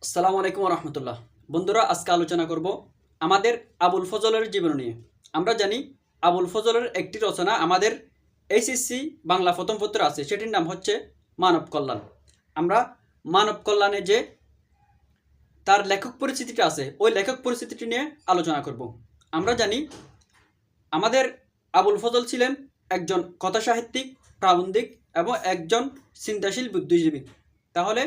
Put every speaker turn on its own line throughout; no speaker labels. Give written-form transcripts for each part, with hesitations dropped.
আসসালামু আলাইকুম রহমতুল্লাহ। বন্ধুরা, আজকে আলোচনা করব আমাদের আবুল ফজলের জীবন নিয়ে। আমরা জানি আবুল ফজলের একটি রচনা আমাদের এইচএসসি বাংলা প্রথম পত্র আছে, সেটির নাম হচ্ছে মানব কল্যাণ। আমরা মানব কল্যাণে যে তার লেখক পরিচিতিটা আছে, ওই লেখক পরিচিতিটি নিয়ে আলোচনা করব। আমরা জানি আমাদের আবুল ফজল ছিলেন একজন কথা সাহিত্যিক, প্রাবন্ধিক এবং একজন চিন্তাশীল বুদ্ধিজীবী। তাহলে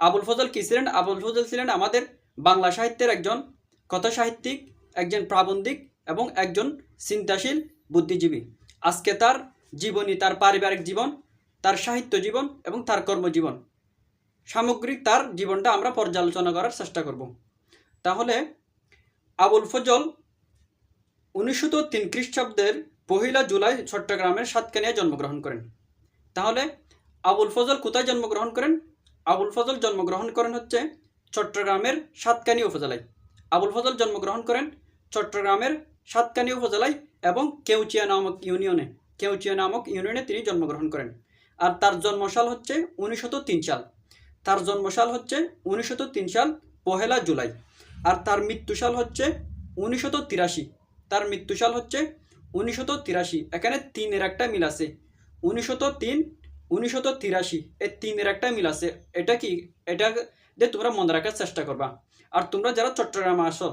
আবুল ফজল কী ছিলেন? আবুল ফজল ছিলেন আমাদের বাংলা সাহিত্যের একজন কথা সাহিত্যিক, একজন প্রাবন্ধিক এবং একজন চিন্তাশীল বুদ্ধিজীবী। আজকে তার জীবনী, তার পারিবারিক জীবন, তার সাহিত্য জীবন এবং তার কর্মজীবন, সামগ্রিক তার জীবনটা আমরা পর্যালোচনা করার চেষ্টা করব। তাহলে আবুল ফজল 1903 খ্রিস্টাব্দের 1 জুলাই চট্টগ্রামের সাতকানিয়ায় জন্মগ্রহণ করেন। তাহলে আবুল ফজল কোথায় জন্মগ্রহণ করেন? আবুল ফজল জন্মগ্রহণ করেন হচ্ছে চট্টগ্রামের সাতকানিয়া উপজেলায়। আবুল ফজল জন্মগ্রহণ করেন চট্টগ্রামের সাতকানিয়া উপজেলায় এবং কেউচিয়া নামক ইউনিয়নে তিনি জন্মগ্রহণ করেন। আর তার জন্মসাল হচ্ছে 1903 সাল। তার জন্মসাল হচ্ছে 1903 সাল 1 জুলাই। আর তার মৃত্যুসাল হচ্ছে 1983। তার মৃত্যুসাল হচ্ছে 1983। এখানে 3-এর একটা মিল আছে। 1903, 1983, এই 3-এর একটা মিল আছে। এটা কি? এটা দিয়ে তোমরা মনে রাখার চেষ্টা করবা। আর তোমরা যারা চট্টগ্রামে আসো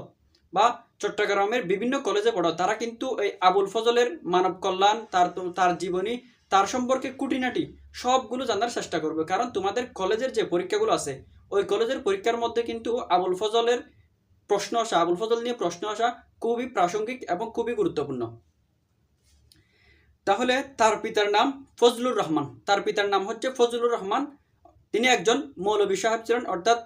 বা চট্টগ্রামের বিভিন্ন কলেজে পড়ো, তারা কিন্তু এই আবুল ফজলের মানব কল্যাণ, তার জীবনী, তার সম্পর্কে খুঁটিনাটি সবগুলো জানার চেষ্টা করবে। কারণ তোমাদের কলেজের যে পরীক্ষাগুলো আছে, ওই কলেজের পরীক্ষার মধ্যে কিন্তু আবুল ফজল নিয়ে প্রশ্ন আসা খুবই প্রাসঙ্গিক এবং খুবই গুরুত্বপূর্ণ। তাহলে তার পিতার নাম ফজলুর রহমান। তার পিতার নাম হচ্ছে ফজলুর রহমান। তিনি একজন মৌলভী সাহেব ছিলেন, অর্থাৎ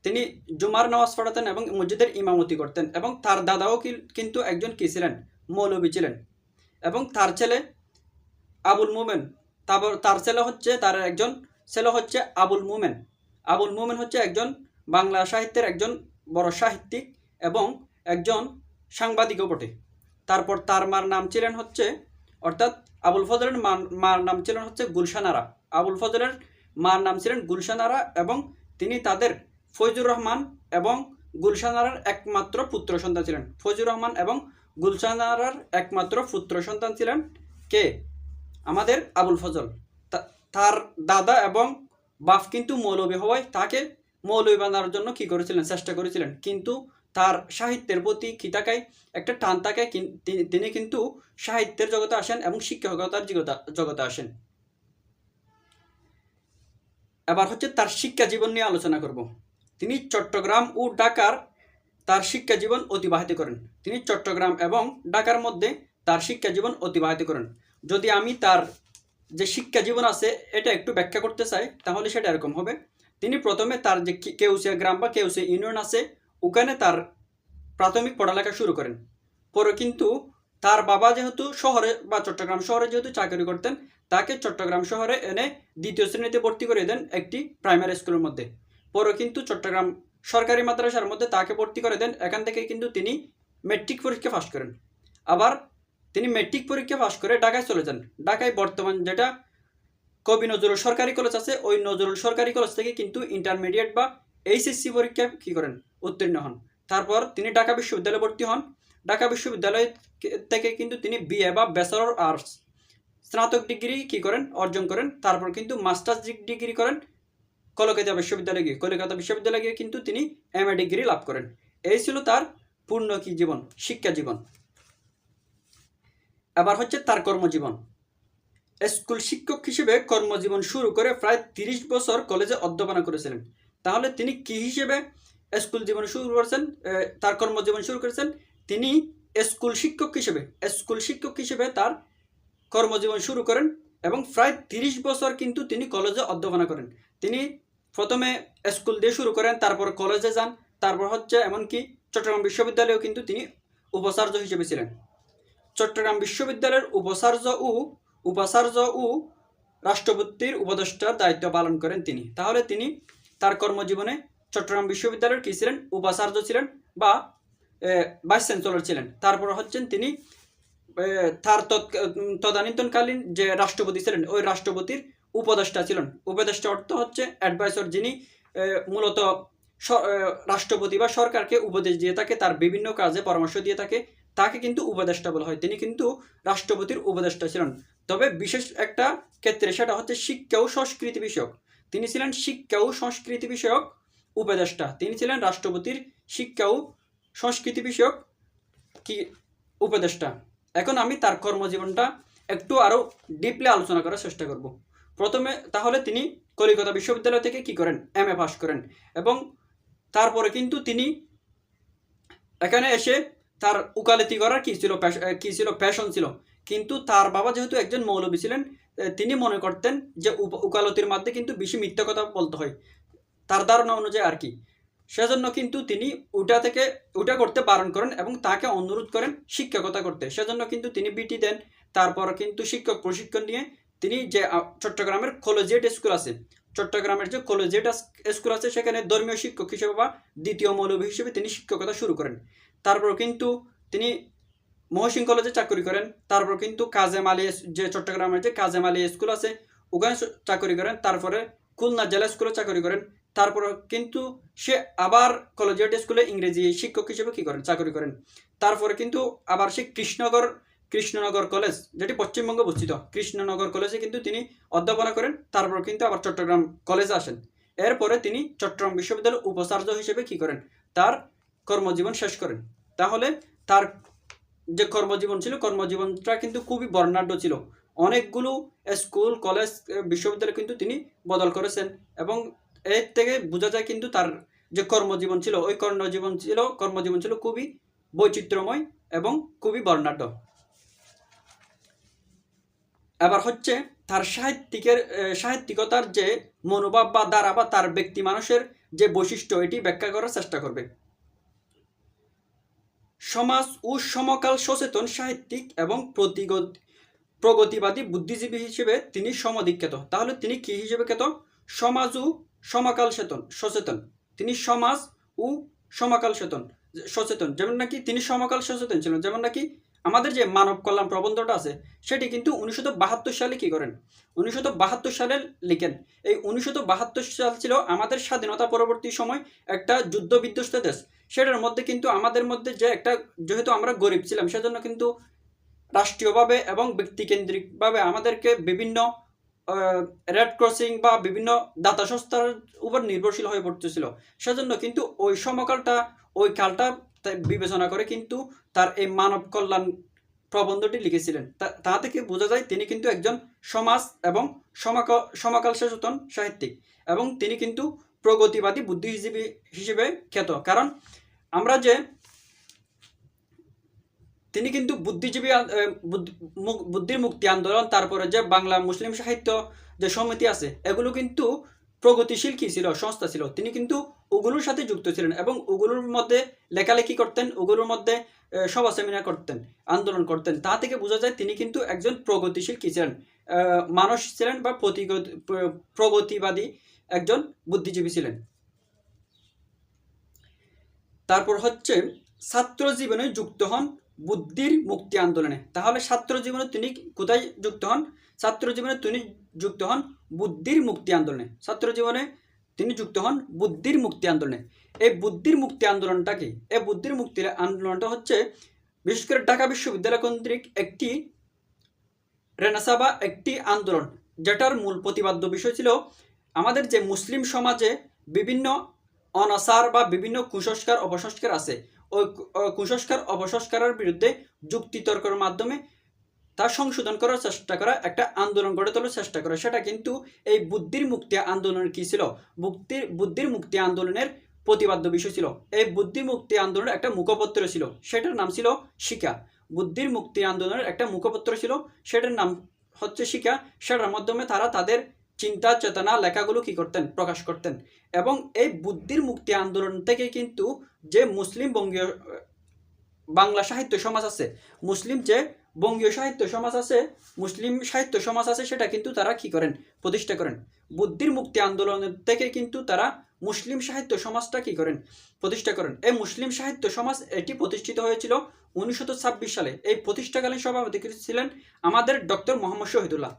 তিনি জুমার নামাজ পড়াতেন এবং মসজিদের ইমামতি করতেন। এবং তার দাদাও কিন্তু একজন কি ছিলেন? মৌলভী ছিলেন। এবং তার ছেলে আবুল মোমেন, তার একজন ছেলে হচ্ছে আবুল মোমেন। আবুল মোমেন হচ্ছে একজন বাংলা সাহিত্যের একজন বড় সাহিত্যিক এবং একজন সাংবাদিকও বটে। তারপর তার মার নাম ছিলেন হচ্ছে, অর্থাৎ আবুল ফজলের মার নাম ছিলেন হচ্ছে গুলশান আরা। আবুল ফজলের মার নাম ছিলেন গুলশান আরা এবং তিনি তাদের ফয়জুর রহমান এবং গুলশান আরার একমাত্র পুত্র সন্তান ছিলেন। ফয়জুর রহমান এবং গুলশান আরার একমাত্র পুত্র সন্তান ছিলেন কে? আমাদের আবুল ফজল। তার দাদা এবং বাপ কিন্তু মৌলভী হওয়ায় তাকে মৌলভী বানানোর জন্য কি করেছিলেন? চেষ্টা করেছিলেন। কিন্তু তার সাহিত্যের প্রতি কি থাকায়, একটা টান থাকায় তিনি কিন্তু সাহিত্যের জগতে আসেন এবং শিক্ষকতার জগতে আসেন। এবার হচ্ছে তার শিক্ষা জীবন নিয়ে আলোচনা করব। তিনি চট্টগ্রাম ও ঢাকার তার শিক্ষা জীবন অতিবাহিত করেন। তিনি চট্টগ্রাম এবং ঢাকার মধ্যে তার শিক্ষা জীবন অতিবাহিত করেন। যদি আমি তার যে শিক্ষা জীবন আছে এটা একটু ব্যাখ্যা করতে চাই, তাহলে সেটা এরকম হবে। তিনি প্রথমে তার যে কেউসিয়া গ্রাম বা কেউসিয়া ইউনিয়ন আছে, ওখানে তার প্রাথমিক পড়ালেখা শুরু করেন। পরে কিন্তু তার বাবা যেহেতু শহরে বা চট্টগ্রাম শহরে যেহেতু চাকরি করতেন, তাকে চট্টগ্রাম শহরে এনে 2য় শ্রেণীতে ভর্তি করে দেন একটি প্রাইমারি স্কুলের মধ্যে। পরে কিন্তু চট্টগ্রাম সরকারি মাদ্রাসার মধ্যে তাকে ভর্তি করে দেন। এখান থেকে কিন্তু তিনি মেট্রিক পরীক্ষা পাশ করেন। আবার তিনি মেট্রিক পরীক্ষা পাশ করে ঢাকায় চলে যান। ঢাকায় বর্তমান যেটা কবি নজরুল সরকারি কলেজ আছে, ওই নজরুল সরকারি কলেজ থেকে কিন্তু ইন্টারমিডিয়েট বা এইচএসসি পরীক্ষা কি করেন? উত্তীর্ণ হন। তারপর তিনি ঢাকা বিশ্ববিদ্যালয়ে ভর্তি হন। ঢাকা বিশ্ববিদ্যালয় থেকে কিন্তু তিনি বিএ বা ব্যাচেলর আর্টস স্নাতক ডিগ্রি কি করেন? অর্জন করেন। তারপর কিন্তু মাস্টার্স ডিগ্রি করেন কলকাতা বিশ্ববিদ্যালয়ে গিয়ে কিন্তু তিনি এমএ ডিগ্রি লাভ করেন। এই ছিল তার পূর্ণ কি জীবন? শিক্ষা জীবন। এবার হচ্ছে তার কর্মজীবন। স্কুল শিক্ষক হিসেবে কর্মজীবন শুরু করে প্রায় 30 বছর কলেজে অধ্যাপনা করেছিলেন। তাহলে তিনি কি হিসেবে স্কুল জীবন শুরু করেছেন, তার কর্মজীবন শুরু করেছেন? তিনি স্কুল শিক্ষক হিসেবে তার কর্মজীবন শুরু করেন এবং প্রায় 30 বছর কিন্তু তিনি কলেজে অধ্যাপনা করেন। তিনি প্রথমে স্কুল দিয়ে শুরু করেন, তারপর কলেজে যান, তারপর হচ্ছে এমনকি চট্টগ্রাম বিশ্ববিদ্যালয়েও কিন্তু তিনি উপাচার্য হিসেবে ছিলেন। চট্টগ্রাম বিশ্ববিদ্যালয়ের উপাচার্য ও রাষ্ট্রপতির উপদেষ্টার দায়িত্ব পালন করেন তিনি। তাহলে তিনি তার কর্মজীবনে চট্টগ্রাম বিশ্ববিদ্যালয়ের কি ছিলেন? উপাচার্য ছিলেন বা ভাইস চ্যান্সেলর ছিলেন। তারপর হচ্ছেন তিনি তার তদানীন্তনকালীন যে রাষ্ট্রপতি ছিলেন, ওই রাষ্ট্রপতির উপদেষ্টা ছিলেন। উপদেষ্টা অর্থ হচ্ছে অ্যাডভাইসর, যিনি মূলত রাষ্ট্রপতি বা সরকারকে উপদেশ দিয়ে থাকে, তার বিভিন্ন কাজে পরামর্শ দিয়ে থাকে, তাকে কিন্তু উপদেষ্টা বলা হয়। তিনি কিন্তু রাষ্ট্রপতির উপদেষ্টা ছিলেন। তবে বিশেষ একটা ক্ষেত্রে সেটা হচ্ছে শিক্ষা ও সংস্কৃতি বিষয়ক। তিনি ছিলেন শিক্ষা ও সংস্কৃতি বিষয়ক উপদেষ্টা। তিনি ছিলেন রাষ্ট্রপতির শিক্ষা ও সংস্কৃতি বিষয়ক কি উপদেষ্টা। এখন আমি তার কর্মজীবনটা একটু আরও ডিপলি আলোচনা করার চেষ্টা করব। প্রথমে তাহলে তিনি কলিকাতা বিশ্ববিদ্যালয় থেকে কি করেন, MA পাস করেন, এবং তারপরে কিন্তু তিনি এখানে এসে তার উকালতি করার কি ছিল প্যাশন ছিল। কিন্তু তার বাবা যেহেতু একজন মৌলবী ছিলেন, তিনি মনে করতেন যে উকালতির মধ্যে কিন্তু বেশি মিথ্যা কথা বলতে হয়, তার ধারণা অনুযায়ী আর কি। সেজন্য কিন্তু তিনি ওটা করতে বারণ করেন এবং তাকে অনুরোধ করেন শিক্ষকতা করতে। সেজন্য কিন্তু তিনি বিটি দেন। তারপর কিন্তু শিক্ষক প্রশিক্ষণ নিয়ে তিনি যে চট্টগ্রামের কলেজিয়েট স্কুল আছে, চট্টগ্রামের যে কলেজিয়েট স্কুল আছে, সেখানে ধর্মীয় শিক্ষক হিসেবে বা দ্বিতীয় মৌলবী হিসেবে তিনি শিক্ষকতা শুরু করেন। তারপর কিন্তু তিনি মহসিন কলেজে চাকরি করেন। তারপর কিন্তু কাজেম আলী, যে চট্টগ্রামের যে কাজেম আলী স্কুল আছে, ওখানে চাকরি করেন। তারপরে খুলনা জেলা স্কুলে চাকরি করেন। তারপর কিন্তু সে আবার কলেজিয়েট স্কুলে ইংরেজি শিক্ষক হিসেবে কি করেন, চাকরি করেন। তারপরে কিন্তু আবার সে কৃষ্ণনগর কলেজ, যেটি পশ্চিমবঙ্গে অবস্থিত, কৃষ্ণনগর কলেজে কিন্তু তিনি অধ্যাপনা করেন। তারপর কিন্তু আবার চট্টগ্রাম কলেজে আসেন। এরপরে তিনি চট্টগ্রাম বিশ্ববিদ্যালয়ের উপাচার্য হিসেবে কি করেন, তার কর্মজীবন শেষ করেন। তাহলে তার যে কর্মজীবন ছিল, কর্মজীবনটা কিন্তু খুবই বর্ণাঢ্য ছিল। অনেকগুলো স্কুল, কলেজ, বিশ্ববিদ্যালয় কিন্তু তিনি বদল করেছেন, এবং এর থেকে বোঝা যায় কিন্তু তার যে কর্মজীবন ছিল, ওই কর্মজীবন ছিল খুবই বৈচিত্র্যময় এবং খুবই বর্ণাঢ্য। এবার হচ্ছে তার সাহিত্যিকতার যে মনোভাব বা ধারা বা তার ব্যক্তি মানুষের যে বৈশিষ্ট্য, এটি ব্যাখ্যা করার চেষ্টা করবে। সমাজ ও সমকাল সচেতন সাহিত্যিক এবং প্রগতিবাদী বুদ্ধিজীবী হিসেবে তিনি সমধিখ্যাত। তাহলে তিনি কি হিসেবে খ্যাত? সমাজ ও সমকাল সচেতন। তিনি সমাজ ও সমকাল সচেতন, যেমন নাকি তিনি সমকাল সচেতন ছিলেন। যেমন নাকি আমাদের যে মানব কল্যাণ প্রবন্ধটা আছে, সেটি কিন্তু 1972 সালে কি করেন, 1972 সালে লিখেন। এই 1972 সাল ছিল আমাদের স্বাধীনতা পরবর্তী সময় একটা যুদ্ধ বিধ্বস্ত দেশ। সেটার মধ্যে কিন্তু আমাদের মধ্যে যে একটা, যেহেতু আমরা গরিব ছিলাম, সেজন্য কিন্তু রাষ্ট্রীয়ভাবে এবং ব্যক্তিকেন্দ্রিকভাবে আমাদেরকে বিভিন্ন রেড ক্রসিং বা বিভিন্ন দাতা সংস্থার উপর নির্ভরশীল হয়ে পড়তেছিল। সেজন্য কিন্তু ওই কালটা বিবেচনা করে কিন্তু তার এই মানব কল্যাণ প্রবন্ধটি লিখেছিলেন। তা থেকে বোঝা যায় তিনি কিন্তু একজন সমাজ এবং সমকাল সচেতন সাহিত্যিক, এবং তিনি কিন্তু প্রগতিবাদী বুদ্ধিজীবী হিসেবে খ্যাত। কারণ আমরা যে তিনি কিন্তু বুদ্ধির মুক্তি আন্দোলন, তারপরে যে বাংলা মুসলিম সাহিত্য যে সমিতি আছে, এগুলো কিন্তু প্রগতিশীল কি ছিল, সংস্থা ছিল। তিনি কিন্তু ওগুলোর সাথে যুক্ত ছিলেন এবং ওগুলোর মধ্যে লেখালেখি করতেন, ওগুলোর মধ্যে সভা সেমিনার করতেন, আন্দোলন করতেন। তা থেকে বোঝা যায় তিনি কিন্তু একজন প্রগতিশীল কি ছিলেন, মানুষ ছিলেন বা প্রগতিবাদী একজন বুদ্ধিজীবী ছিলেন। তারপর হচ্ছে ছাত্র জীবনে যুক্ত হন বুদ্ধির মুক্তি আন্দোলনে। তাহলে ছাত্র জীবনে তিনি কোথায় যুক্ত হন? ছাত্র জীবনে তিনি যুক্ত হন বুদ্ধির মুক্তি আন্দোলনে। ছাত্র জীবনে তিনি যুক্ত হন বুদ্ধির মুক্তি আন্দোলনে। এই বুদ্ধির মুক্তি আন্দোলনটা কি? এই বুদ্ধির মুক্তি আন্দোলনটা হচ্ছে বিশেষ করে ঢাকা বিশ্ববিদ্যালয় কেন্দ্রিক একটি রেনেসাঁ বা একটি আন্দোলন, যেটার মূল প্রতিপাদ্য বিষয় ছিল আমাদের যে মুসলিম সমাজে বিভিন্ন অনাচার বা বিভিন্ন কুসংস্কার অপসংস্কার আছে, ওই কুসংস্কার অপসংস্কারের বিরুদ্ধে যুক্তিতর্কের মাধ্যমে তা সংশোধন করার চেষ্টা করা, একটা আন্দোলন গড়ে তোলার চেষ্টা করা। সেটা কিন্তু এই বুদ্ধির মুক্তি আন্দোলনের কি ছিল? বুদ্ধির মুক্তি আন্দোলনের প্রতিপাদ্য বিষয় ছিল। এই বুদ্ধি মুক্তি আন্দোলনের একটা মুখপত্র ছিল, সেটার নাম ছিল শিক্ষা। বুদ্ধির মুক্তি আন্দোলনের একটা মুখপত্র ছিল, সেটার নাম হচ্ছে শিক্ষা। সেটার মাধ্যমে তারা তাদের চিন্তা চেতনা লেখাগুলো কি করতেন, প্রকাশ করতেন। এবং এই বুদ্ধির মুক্তি আন্দোলন থেকে কিন্তু যে মুসলিম বঙ্গীয় বাংলা সাহিত্য সমাজ আছে, মুসলিম যে বঙ্গীয় সাহিত্য সমাজ আছে, মুসলিম সাহিত্য সমাজ আছে, সেটা কিন্তু তারা কি করেন, প্রতিষ্ঠা করেন। বুদ্ধির মুক্তি আন্দোলনের থেকে কিন্তু তারা মুসলিম সাহিত্য সমাজটা কি করেন, প্রতিষ্ঠা করেন। এই মুসলিম সাহিত্য সমাজ এটি প্রতিষ্ঠিত হয়েছিল 1926 সালে। এই প্রতিষ্ঠাকালীন সভাপতি ছিলেন আমাদের ডক্টর মোহাম্মদ শহীদুল্লাহ।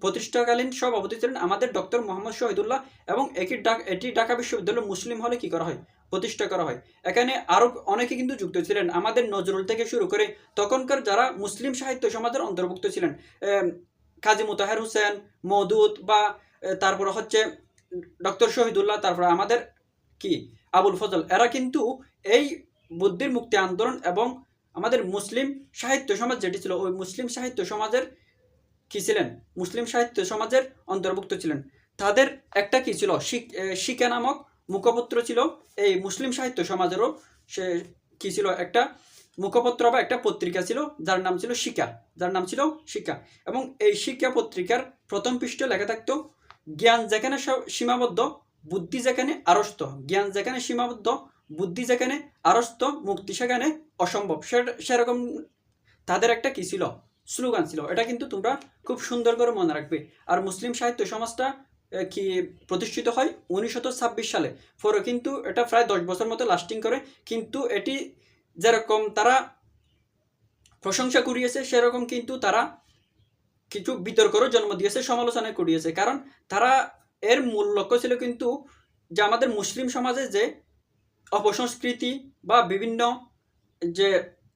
প্রতিষ্ঠাকালীন সভাপতি ছিলেন আমাদের ডক্টর মোহাম্মদ শহীদুল্লাহ, এবং এটি ঢাকা বিশ্ববিদ্যালয় মুসলিম হলে কি করা হয়, প্রতিষ্ঠা করা হয়। এখানে আরও অনেকে কিন্তু যুক্ত ছিলেন, আমাদের নজরুল থেকে শুরু করে তখনকার যারা মুসলিম সাহিত্য সমাজের অন্তর্ভুক্ত ছিলেন, কাজী মোতাহার হোসেন, মওদুদ, বা তারপরে হচ্ছে ডক্টর শহীদুল্লাহ, তারপরে আমাদের কি আবুল ফজল, এরা কিন্তু এই বুদ্ধির মুক্তি আন্দোলন এবং আমাদের মুসলিম সাহিত্য সমাজ যেটি ছিল ওই মুসলিম সাহিত্য সমাজের কি ছিলেন, মুসলিম সাহিত্য সমাজের অন্তর্ভুক্ত ছিলেন। তাদের একটা কি ছিল, শিকা নামক মুখপত্র ছিল এই মুসলিম সাহিত্য সমাজেরও, সে কি ছিল, একটা মুখপত্র বা একটা পত্রিকা ছিল যার নাম ছিল শিকা। এবং এই শিক্ষা পত্রিকার প্রথম পৃষ্ঠে লেখা থাকতো, জ্ঞান যেখানে সীমাবদ্ধ, বুদ্ধি যেখানে আরস্ত, জ্ঞান যেখানে সীমাবদ্ধ, বুদ্ধি যেখানে আরস্ত, মুক্তি সেখানে অসম্ভব। সেরকম তাদের একটা কি ছিল, স্লোগান ছিল। এটা কিন্তু তোমরা খুব সুন্দর করে মনে রাখবে। আর মুসলিম সাহিত্য সমাজটা কি প্রতিষ্ঠিত হয় 1926 সালে, পরে কিন্তু এটা প্রায় 10 বছর মতো লাস্টিং করে। কিন্তু এটি যেরকম তারা প্রশংসা করিয়েছে, সেরকম কিন্তু তারা কিছু বিতর্করও জন্ম দিয়েছে, সমালোচনা করিয়েছে। কারণ তারা এর মূল লক্ষ্য ছিল কিন্তু যে আমাদের মুসলিম সমাজে যে অপসংস্কৃতি বা বিভিন্ন যে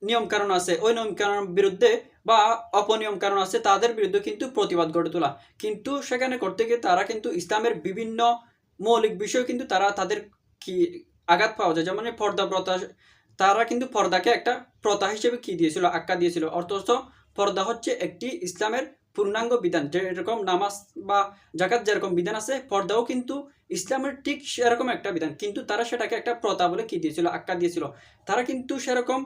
নিয়মকানুন আছে ওই নিয়মকানুনের বিরুদ্ধে বা অপনিয়ম কারণ আছে তাদের বিরুদ্ধে কিন্তু প্রতিবাদ গড়ে তোলা। কিন্তু সেখানে করতে গিয়ে তারা কিন্তু ইসলামের বিভিন্ন মৌলিক বিষয় কিন্তু তাদের কি আঘাত পাওয়া যায়। যেমন পর্দা প্রথা, তারা কিন্তু পর্দাকে একটা প্রথা হিসেবে কি দিয়েছিল, আখ্যা দিয়েছিল। অথচ পর্দা হচ্ছে একটি ইসলামের পূর্ণাঙ্গ বিধান। যেরকম নামাজ বা জাকাত যেরকম বিধান আছে, পর্দাও কিন্তু ইসলামের ঠিক সেরকম একটা বিধান। কিন্তু তারা সেটাকে একটা প্রথা বলে কি দিয়েছিল, আখ্যা দিয়েছিল। তারা কিন্তু সেরকম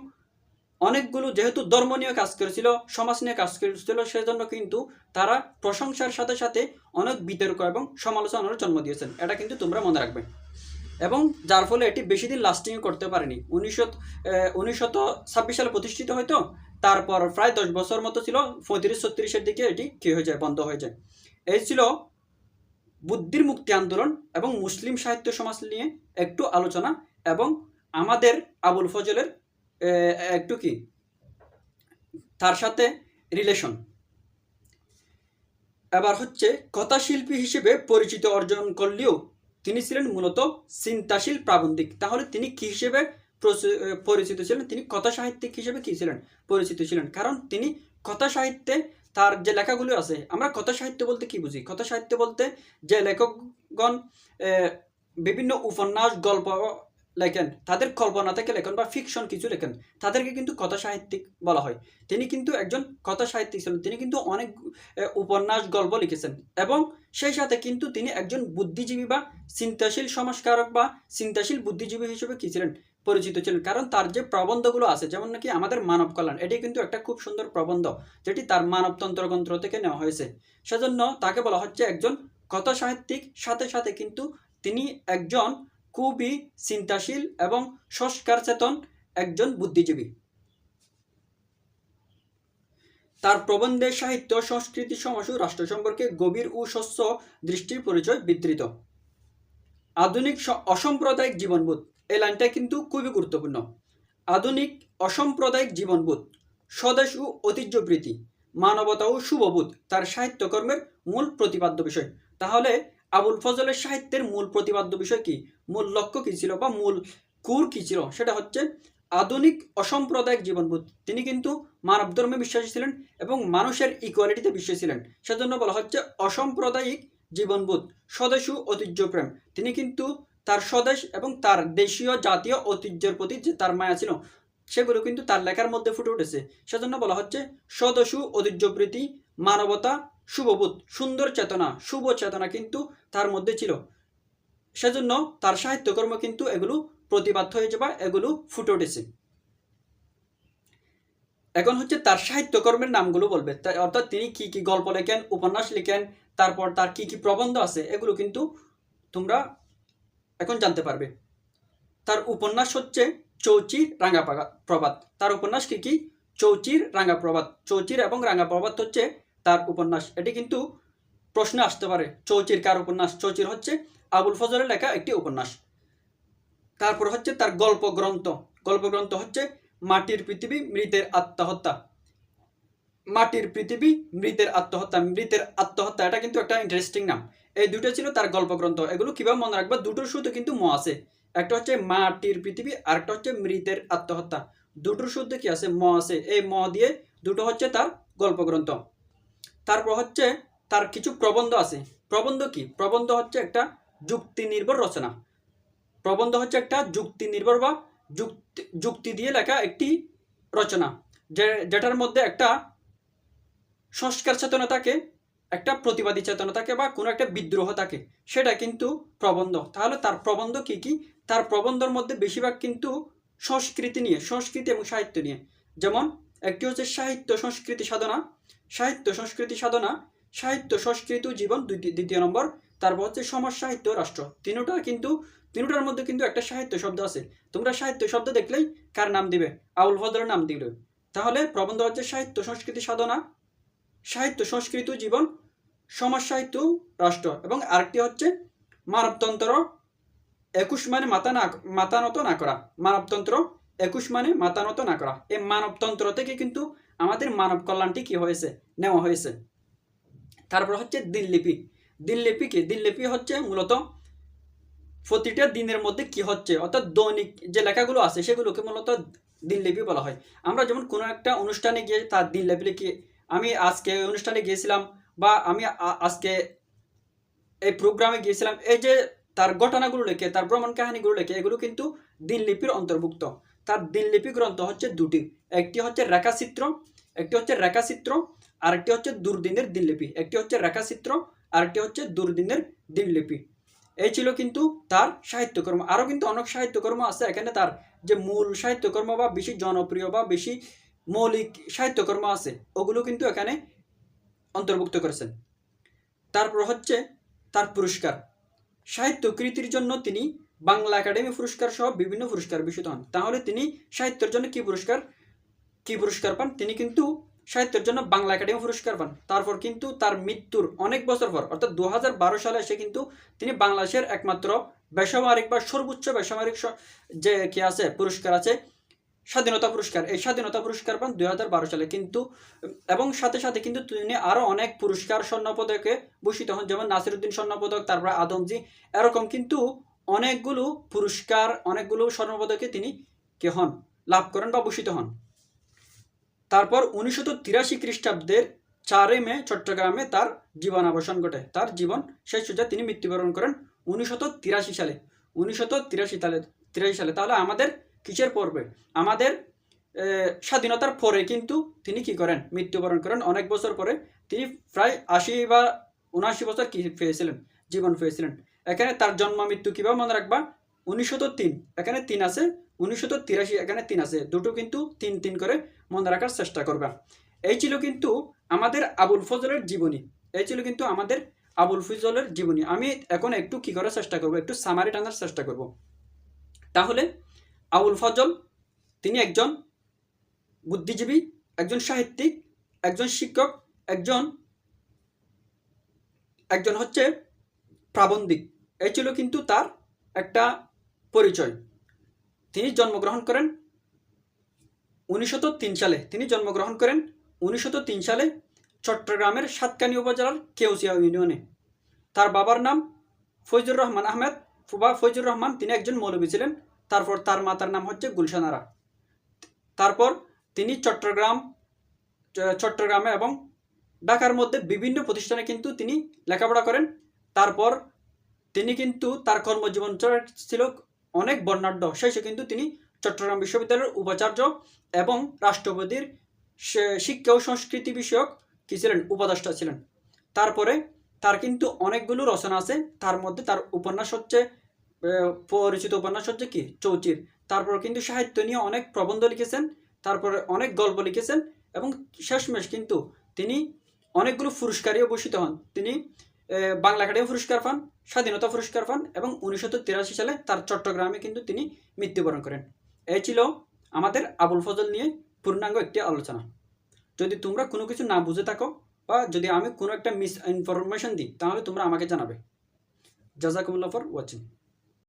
অনেকগুলো যেহেতু ধর্ম নিয়ে কাজ করেছিল, সমাজ নিয়ে কাজ করেছিল, সেজন্য কিন্তু তারা প্রশংসার সাথে সাথে অনেক বিতর্ক এবং সমালোচনার জন্ম দিয়েছেন। এটা কিন্তু তোমরা মনে রাখবে। এবং যার ফলে এটি বেশি দিন লাস্টিং করতে পারেনি। 1926 সালে প্রতিষ্ঠিত হয়তো, তারপর প্রায় 10 বছর মতো ছিল, 35-36-এর দিকে এটি কি হয়ে যায়, বন্ধ হয়ে যায়। এই ছিল বুদ্ধির মুক্তি আন্দোলন এবং মুসলিম সাহিত্য সমাজ নিয়ে একটু আলোচনা, এবং আমাদের আবুল ফজলের একটু কি তার সাথে রিলেশন। এবার হচ্ছে কথাশিল্পী হিসেবে পরিচিত অর্জন করলেও তিনি ছিলেন মূলত চিন্তাশীল প্রাবন্ধিক। তাহলে তিনি কি হিসেবে পরিচিত ছিলেন? তিনি কথা সাহিত্যিক হিসেবে কি ছিলেন, পরিচিত ছিলেন। কারণ তিনি কথা সাহিত্যে তার যে লেখাগুলো আছে, আমরা কথা সাহিত্য বলতে কি বুঝি? কথা সাহিত্য বলতে যে লেখকগণ বিভিন্ন উপন্যাস, গল্প লেখেন, তাদের কল্পনা থেকে লেখেন বা ফিকশন কিছু লেখেন, তাদেরকে কিন্তু কথা সাহিত্যিক বলা হয়। তিনি কিন্তু একজন কথা সাহিত্যিক ছিলেন। তিনি কিন্তু অনেক উপন্যাস, গল্প লিখেছেন, এবং সেই সাথে কিন্তু তিনি একজন বুদ্ধিজীবী বা চিন্তাশীল সমাজকারক বা চিন্তাশীল বুদ্ধিজীবী হিসেবে কি ছিলেন, পরিচিত ছিলেন। কারণ তার যে প্রবন্ধগুলো আছে, যেমন নাকি আমাদের মানব কল্যাণ, এটি কিন্তু একটা খুব সুন্দর প্রবন্ধ, যেটি তার মানবতন্ত্র গ্রন্থ থেকে নেওয়া হয়েছে। সেজন্য তাকে বলা হচ্ছে একজন কথা সাহিত্যিক, সাথে সাথে কিন্তু তিনি একজন খুবই চিন্তাশীল এবং সংস্কার চেতন একজন বুদ্ধিজীবী। তার প্রবন্ধে সাহিত্য, সংস্কৃতি, সমাজ ও রাষ্ট্র সম্পর্কে গভীর ও স্বচ্ছ দৃষ্টির পরিচয় বিধৃত। আধুনিক অসাম্প্রদায়িক জীবনবোধ, এই লাইনটা কিন্তু খুবই গুরুত্বপূর্ণ। আধুনিক অসাম্প্রদায়িক জীবনবোধ, স্বদেশ ও ঐতিহ্যপ্রীতি, মানবতা ও শুভবোধ তার সাহিত্যকর্মের মূল প্রতিপাদ্য বিষয়। তাহলে আবুল ফজলের সাহিত্যের মূল প্রতিপাদ্য বিষয় কি, মূল লক্ষ্য কী ছিল বা মূল কুর কী ছিল, সেটা হচ্ছে আধুনিক অসাম্প্রদায়িক জীবনবোধ। তিনি কিন্তু মানব ধর্মে বিশ্বাসী ছিলেন এবং মানুষের ইকুয়ালিটিতে বিশ্বাসী ছিলেন। সেজন্য বলা হচ্ছে অসাম্প্রদায়িক জীবনবোধ, স্বদেশ ও ঐতিহ্যপ্রেম। তিনি কিন্তু তার স্বদেশ এবং তার দেশীয় জাতীয় ঐতিহ্যের প্রতি যে তার মায়া ছিল, সেগুলো কিন্তু তার লেখার মধ্যে ফুটে উঠেছে। সেজন্য বলা হচ্ছে স্বদেশ ও ঐতিহ্যপ্রীতি, মানবতা, শুভবোধ, সুন্দর চেতনা, শুভ চেতনা কিন্তু তার মধ্যে ছিল। সেজন্য তার সাহিত্যকর্ম কিন্তু এগুলো প্রতিবাদ হয়েছে বা এগুলো ফুটে উঠেছে। এখন হচ্ছে তার সাহিত্যকর্মের নামগুলো বলবে, অর্থাৎ তিনি কি কি গল্প লেখেন, উপন্যাস লিখেন, তারপর তার কি কি প্রবন্ধ আছে, এগুলো কিন্তু তোমরা এখন জানতে পারবে। তার উপন্যাস হচ্ছে চৌচির রাঙা প্রভাত। তার উপন্যাস কি কি? চৌচির রাঙা প্রভাত। চৌচির এবং রাঙা প্রভাত হচ্ছে তার উপন্যাস। এটি কিন্তু প্রশ্নে আসতে পারে, চৌচির কার উপন্যাস? চৌচির হচ্ছে আবুল ফজলের লেখা একটি উপন্যাস। তারপর হচ্ছে তার গল্পগ্রন্থ হচ্ছে মাটির পৃথিবী, মৃতের আত্মহত্যা। মাটির পৃথিবী, মৃতের আত্মহত্যা। মৃতের আত্মহত্যা এটা কিন্তু একটা ইন্টারেস্টিং নাম। এই দুটো ছিল তার গল্পগ্রন্থ। এগুলো কিভাবে মনে রাখবা? দুটোর শুরুতে কিন্তু ম আছে। একটা হচ্ছে মাটির পৃথিবী আর একটা হচ্ছে মৃতের আত্মহত্যা। দুটোর শুরুতে কি আছে? ম আছে। এই ম দিয়ে দুটো হচ্ছে তার গল্পগ্রন্থ। তারপর হচ্ছে তার কিছু প্রবন্ধ আছে। প্রবন্ধ কি? প্রবন্ধ হচ্ছে একটা যুক্তি নির্ভর রচনা। প্রবন্ধ হচ্ছে একটা যুক্তি নির্ভর বা যুক্তি দিয়ে লেখা একটি রচনা, যেটার মধ্যে একটা সংস্কার চেতনা থাকে, একটা প্রতিবাদী চেতনা থাকে বা কোনো একটা বিদ্রোহ থাকে, সেটা কিন্তু প্রবন্ধ। তাহলে তার প্রবন্ধ কি কি? তার প্রবন্ধের মধ্যে বেশিরভাগ কিন্তু সংস্কৃতি নিয়ে, সংস্কৃতি এবং সাহিত্য নিয়ে। যেমন একটি হচ্ছে সাহিত্য সংস্কৃতি সাধনা, সাহিত্য সংস্কৃতি সাধনা, সাহিত্য সংস্কৃতি জীবন দ্বিতীয় নম্বর। তারপর হচ্ছে সমাজ সাহিত্য রাষ্ট্র। তিনটার মধ্যে কিন্তু একটা সাহিত্য শব্দ আছে। তোমরা সাহিত্য শব্দ দেখলেই কার নাম দিবে? আবুল ফজলের নাম দিবে। তাহলে প্রবন্ধ হচ্ছে সাহিত্য সংস্কৃতি সাধনা, সাহিত্য সংস্কৃতি জীবন, সমাজ সাহিত্য রাষ্ট্র, এবং আরেকটি হচ্ছে মানবতন্ত্র 21 মানে মাথা নত না করা। মানবতন্ত্র 21 মানে মাথা নত না করা। এই মানবতন্ত্র থেকে কিন্তু আমাদের মানব কল্যাণটি কি হয়েছে? নেওয়া হয়েছে। তারপর হচ্ছে দিনলিপি। দিনলিপি কি? দিনলিপি হচ্ছে মূলত প্রতিটা দিনের মধ্যে কি হচ্ছে, অর্থাৎ দৈনিক যে লেখাগুলো আছে সেগুলোকে মূলত দিনলিপি বলা হয়। আমরা যেমন কোনো একটা অনুষ্ঠানে গিয়ে তার দিনলিপি লিখি। আমি আজকে অনুষ্ঠানে গিয়েছিলাম, বা আমি আজকে এই প্রোগ্রামে গিয়েছিলাম, এই যে তার ঘটনাগুলো লেখে, তার ভ্রমণ কাহিনীগুলো লেখে, এগুলো কিন্তু দিনলিপির অন্তর্ভুক্ত। তার দিনলিপি গ্রন্থ হচ্ছে দুটি, একটি হচ্ছে রেখাচিত্র, আর একটি হচ্ছে দুর্দিনের দিনলিপি। একটি হচ্ছে রেখাচিত্র, আর একটি হচ্ছে দুর্দিনের দিনলিপি। এই ছিল কিন্তু তার সাহিত্যকর্ম। আরও কিন্তু অনেক সাহিত্যকর্ম আছে। এখানে তার যে মূল সাহিত্যকর্ম বা বেশি জনপ্রিয় বা বেশি মৌলিক সাহিত্যকর্ম আছে, ওগুলো কিন্তু এখানে অন্তর্ভুক্ত করেছেন। তারপর হচ্ছে তার পুরস্কার। সাহিত্য কৃতির জন্য তিনি বাংলা একাডেমি পুরস্কার সহ বিভিন্ন পুরস্কার ভূষিত হন। তাহলে তিনি সাহিত্যের জন্য কি পুরস্কার পান? তিনি কিন্তু সাহিত্যের জন্য বাংলা একাডেমি পুরস্কার পান। তারপর কিন্তু তার মৃত্যুর অনেক বছর পর, অর্থাৎ 2012 সালে এসে কিন্তু তিনি বাংলাদেশের একমাত্র বেসামরিক বা সর্বোচ্চ বেসামরিক যে কি আছে পুরস্কার আছে, স্বাধীনতা পুরস্কার, এই স্বাধীনতা পুরস্কার পান 2012 সালে কিন্তু। এবং সাথে সাথে কিন্তু তিনি আরও অনেক পুরস্কার স্বর্ণপদকে ভূষিত হন, যেমন নাসিরুদ্দিন স্বর্ণপদক, তারপর আদমজি, এরকম কিন্তু অনেকগুলো পুরস্কার, অনেকগুলো স্বর্ণপদকে তিনি কে হন, লাভ করেন বা ভূষিত হন। তারপর 1983 খ্রিস্টাব্দের 4 মে চট্টগ্রামে তার জীবনাবসান ঘটে। তার জীবন শেষ হয়ে যায়, তিনি মৃত্যুবরণ করেন 1983 সালে। 1983 সালে। তাহলে আমাদের কিসের পর্বে? আমাদের স্বাধীনতার পরে কিন্তু তিনি কি করেন? মৃত্যুবরণ করেন অনেক বছর পরে। তিনি প্রায় 80 বা 79 বছর কি পেয়েছিলেন? জীবন পেয়েছিলেন। এখানে তার জন্ম মৃত্যু কীভাবে মনে রাখবা? 1903 এখানে 3 আছে, 1983 এখানে 3 আছে, দুটো কিন্তু 3 করে মনে রাখার চেষ্টা করবা। এই ছিল কিন্তু আমাদের আবুল ফজলের জীবনী। আমি এখন একটু কি করার চেষ্টা করব, একটু সামারি টানার চেষ্টা করব। তাহলে আবুল ফজল তিনি একজন বুদ্ধিজীবী, একজন সাহিত্যিক, একজন শিক্ষক, একজন হচ্ছে প্রাবন্ধিক। এই ছিল কিন্তু তার একটা পরিচয়। তিনি জন্মগ্রহণ করেন 1903 সালে। 1903 সালে চট্টগ্রামের সাতকানি উপজেলার কেউসিয়া ইউনিয়নে। তার বাবার নাম ফৈজুর রহমান আহমেদ বা ফৈজুর রহমান, তিনি একজন মৌলবী ছিলেন। তারপর তার মাতার নাম হচ্ছে গুলশান আরা। তারপর তিনি চট্টগ্রামে এবং ঢাকার মধ্যে বিভিন্ন প্রতিষ্ঠানে কিন্তু তিনি লেখাপড়া করেন। তারপর তিনি কিন্তু তার কর্মজীবন ছিল অনেক বর্ণাঢ্য। শেষে কিন্তু তিনি চট্টগ্রাম বিশ্ববিদ্যালয়ের উপাচার্য এবং রাষ্ট্রপতির শিক্ষা ও সংস্কৃতি বিষয়ক কি ছিলেন? উপদেষ্টা ছিলেন। তারপরে তার কিন্তু অনেকগুলো রচনা আছে। তার মধ্যে তার উপন্যাস হচ্ছে পরিচিত উপন্যাস হচ্ছে কি? চৌচির। তারপর কিন্তু সাহিত্য নিয়ে অনেক প্রবন্ধ লিখেছেন, তারপরে অনেক গল্প লিখেছেন, এবং শেষমেশ কিন্তু তিনি অনেকগুলো পুরস্কারেও ভূষিত হন। তিনি বাংলা একাডেমি পুরস্কার পান, স্বাধীনতা পুরস্কার পান, এবং 1983 সালে তার চট্টগ্রামে কিন্তু তিনি মৃত্যুবরণ করেন। এই ছিল আমাদের আবুল ফজল নিয়ে পূর্ণাঙ্গ একটি আলোচনা। যদি তোমরা কোনো কিছু না বুঝে থাকো বা যদি আমি কোনো একটা মিস ইনফরমেশন দিই, তাহলে তোমরা আমাকে জানাবে। জাজাকুমুল্লাহ ফর ওয়াচিং।